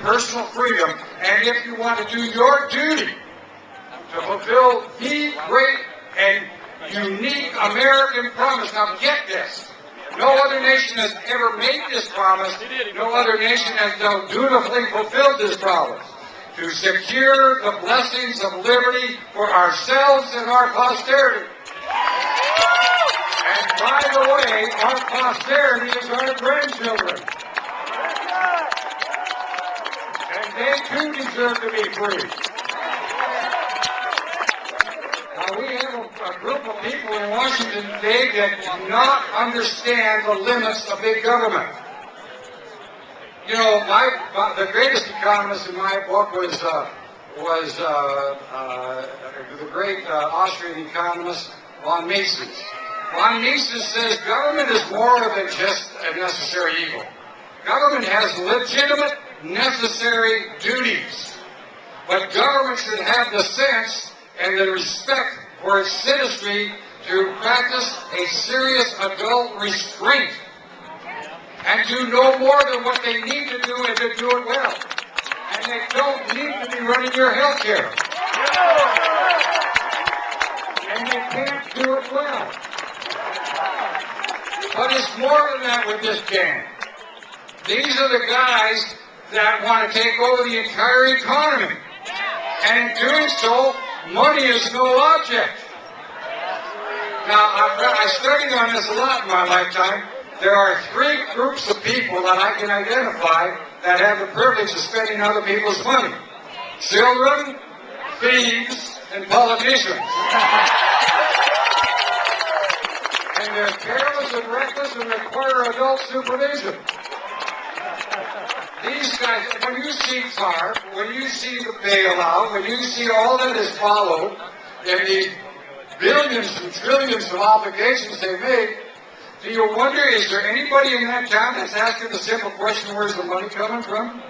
personal freedom, and if you want to do your duty to fulfill the great and unique American promise. Now get this. No other nation has ever made this promise. No other nation has so dutifully fulfilled this promise. To secure the blessings of liberty for ourselves and our posterity. And by the way, our posterity is our grandchildren. And they too deserve to be free. Now, we have a group of people in Washington today that do not understand the limits of big government. You know, the greatest economist in my book was the great Austrian economist von Mises. Von Mises says government is more than just a necessary evil. Government has legitimate, necessary duties. But government should have the sense and the respect for its citizenry to practice a serious adult restraint and do no more than what they need to do and to do it well. And they don't need to be running your health care. And they can't do it well. But it's more than that with this gang. These are the guys that want to take over the entire economy. And in doing so, money is no object. Now, I studied on this a lot in my lifetime. There are three groups of people that I can identify that have the privilege of spending other people's money. Children, thieves, and politicians. And they're careless and reckless and require adult supervision. These guys, when you see FARC, when you see the bailout, when you see all that is followed, and the billions and trillions of obligations they make, do you wonder, is there anybody in that town that's asking the simple question, where's the money coming from?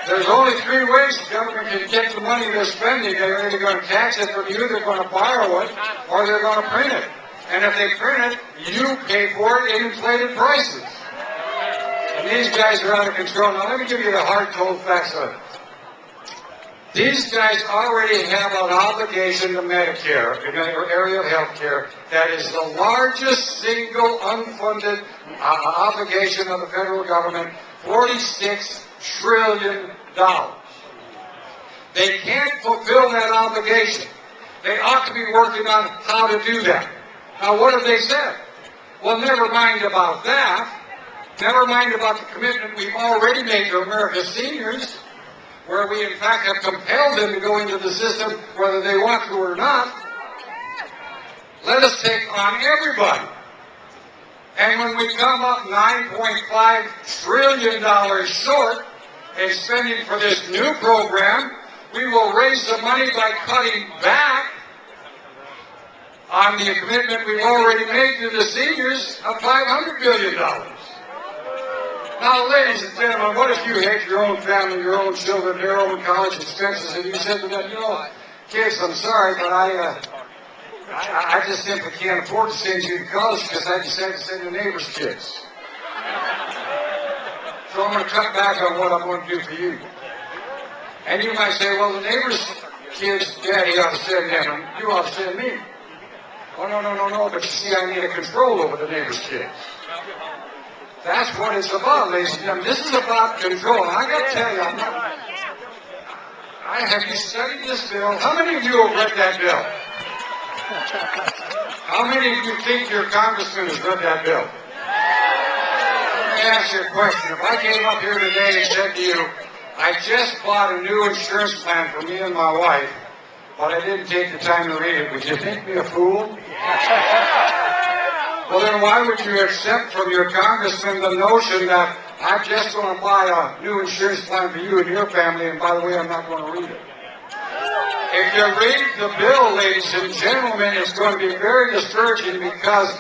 There's only three ways the government can get the money they're spending. They're either going to tax it from you, they're going to borrow it, or they're going to print it. And if they print it, you pay for it in inflated prices. And these guys are out of control. Now let me give you the hard, cold facts of it. These guys already have an obligation to Medicare, in the area of health care, that is the largest single unfunded obligation of the federal government, $46 trillion. They can't fulfill that obligation. They ought to be working on how to do that. Now what have they said? Well, never mind about that. Never mind about the commitment we've already made to America's seniors, where we in fact have compelled them to go into the system whether they want to or not. Let us take on everybody. And when we come up $9.5 trillion short in spending for this new program, we will raise the money by cutting back on the commitment we've already made to the seniors of $500 billion. Now, ladies and gentlemen, what if you had your own family, your own children, their own college expenses, and you said to them, you know, kids, I'm sorry, but I just simply can't afford to send you to college because I decided to send the neighbor's kids. So I'm going to cut back on what I'm going to do for you. And you might say, well, the neighbor's kids, Daddy ought to send them, and you ought to send me. Oh, no, but you see, I need a control over the neighbor's kids. That's what it's about, ladies and gentlemen. This is about control. And I got to tell you, have you studied this bill? How many of you have read that bill? How many of you think your congressman has read that bill? Let me ask you a question. If I came up here today and said to you, I just bought a new insurance plan for me and my wife, but I didn't take the time to read it, would you think me a fool? Well, then why would you accept from your congressman the notion that I'm just going to buy a new insurance plan for you and your family, and by the way, I'm not going to read it? If you read the bill, ladies and gentlemen, it's going to be very discouraging because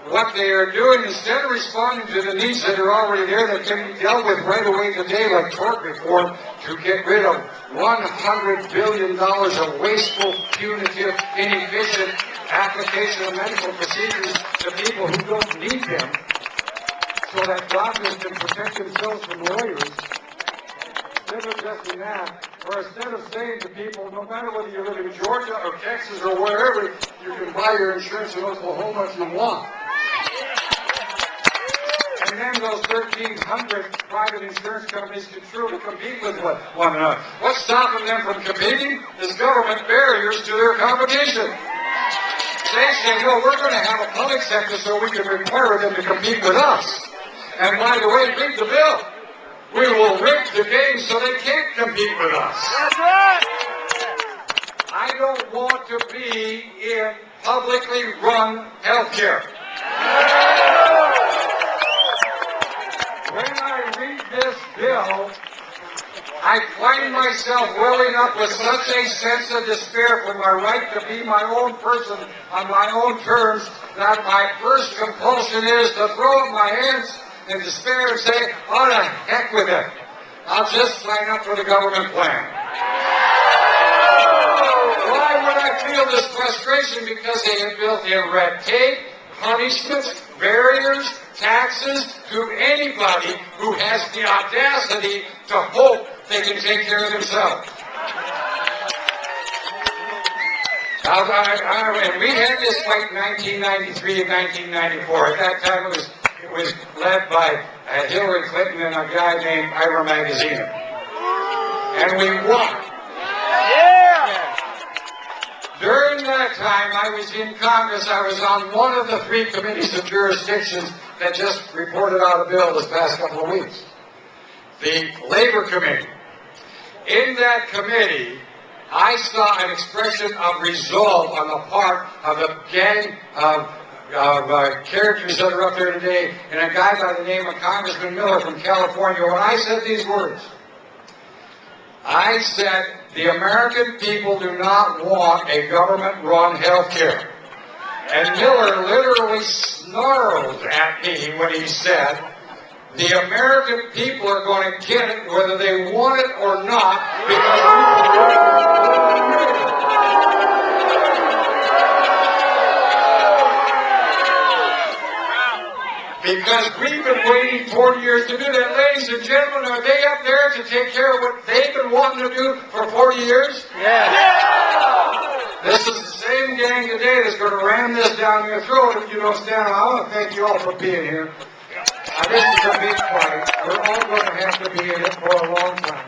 what they are doing, instead of responding to the needs that are already there that can be dealt with right away today, like tort reform, to get rid of $100 billion of wasteful, punitive, inefficient application of medical procedures to people who don't need them. so that doctors can protect themselves from lawyers. Instead of just in that, or instead of saying to people, no matter whether you live in Georgia or Texas or wherever, you can buy your insurance in Oklahoma if you want. And then those 1,300 private insurance companies can truly compete with one another. What's stopping them from competing is government barriers to their competition. They say, no, we're going to have a public sector so we can require them to compete with us. And by the way, read the bill. We will rig the game so they can't compete with us. That's right. I don't want to be in publicly run healthcare. When I read this bill, I find myself welling up with such a sense of despair for my right to be my own person on my own terms that my first compulsion is to throw up my hands in despair and say, oh, the heck with it. I'll just sign up for the government plan. Why would I feel this frustration? Because they have built in red tape, punishments, barriers, taxes to anybody who has the audacity to hope they can take care of themselves. We had this fight in 1993 and 1994. At that time, it was led by Hillary Clinton and a guy named Ira Magaziner. And we won. Yeah. During that time, I was in Congress. I was on one of the 3 committees of jurisdictions that just reported out a bill this past couple of weeks. The Labor Committee. In that committee, I saw an expression of resolve on the part of the gang of characters that are up there today, and a guy by the name of Congressman Miller from California. When I said these words, I said, the American people do not want a government-run health care. And Miller literally snarled at me when he said, the American people are going to get it whether they want it or not, because we've been waiting 40 years to do that. Ladies and gentlemen, are they up there to take care of what they've been wanting to do for 40 years? Yeah. This is the same gang today that's going to ram this down your throat if you don't stand up. I want to thank you all for being here. This is a big fight. We're all going to have to be in it for a long time.